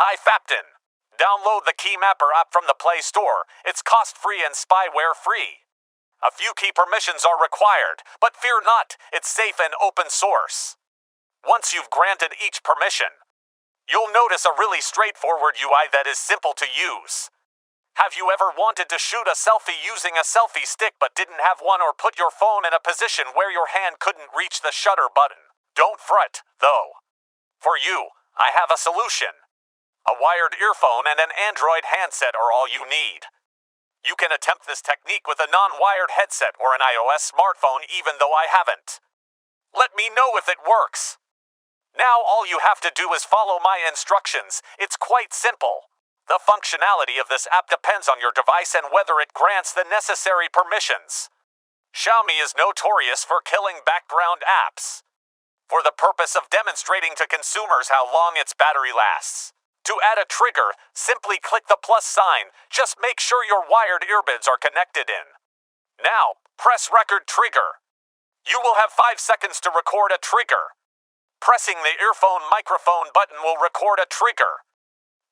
Hi Fapton. Download the Keymapper app from the Play Store. It's cost-free and spyware-free. A few key permissions are required, but fear not, it's safe and open source. Once you've granted each permission, you'll notice a really straightforward UI that is simple to use. Have you ever wanted to shoot a selfie using a selfie stick but didn't have one, or put your phone in a position where your hand couldn't reach the shutter button? Don't fret, though. For you, I have a solution. A wired earphone and an Android handset are all you need. You can attempt this technique with a non-wired headset or an iOS smartphone, even though I haven't. Let me know if it works. Now all you have to do is follow my instructions. It's quite simple. The functionality of this app depends on your device and whether it grants the necessary permissions. Xiaomi is notorious for killing background apps, for the purpose of demonstrating to consumers how long its battery lasts. To add a trigger, simply click the plus sign. Just make sure your wired earbuds are connected in. Now, press record trigger. You will have 5 seconds to record a trigger. Pressing the earphone microphone button will record a trigger.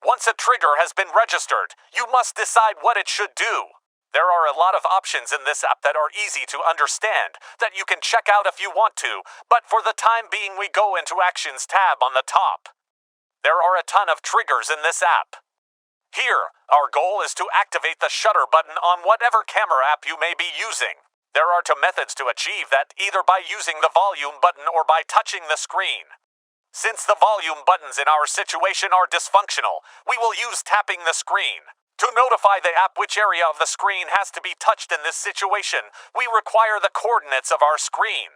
Once a trigger has been registered, you must decide what it should do. There are a lot of options in this app that are easy to understand, that you can check out if you want to, but for the time being we go into Actions tab on the top. There are a ton of triggers in this app. Here, our goal is to activate the shutter button on whatever camera app you may be using. There are 2 methods to achieve that, either by using the volume button or by touching the screen. Since the volume buttons in our situation are dysfunctional, we will use tapping the screen. To notify the app which area of the screen has to be touched in this situation, we require the coordinates of our screen.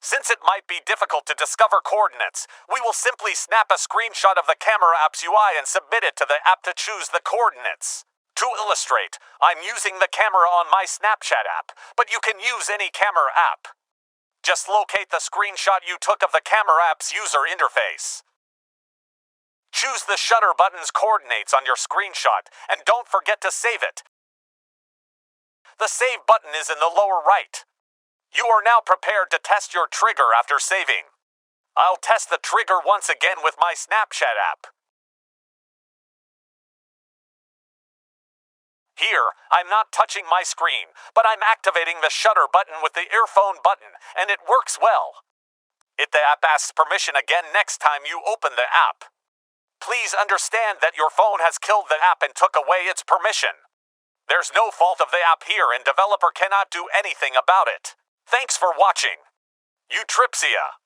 Since it might be difficult to discover coordinates, we will simply snap a screenshot of the camera app's UI and submit it to the app to choose the coordinates. To illustrate, I'm using the camera on my Snapchat app, but you can use any camera app. Just locate the screenshot you took of the camera app's user interface. Choose the shutter button's coordinates on your screenshot, and don't forget to save it. The save button is in the lower right. You are now prepared to test your trigger after saving. I'll test the trigger once again with my Snapchat app. Here, I'm not touching my screen, but I'm activating the shutter button with the earphone button, and it works well. If the app asks permission again next time you open the app, please understand that your phone has killed the app and took away its permission. There's no fault of the app here, and developer cannot do anything about it. Thanks for watching. Eutripsia.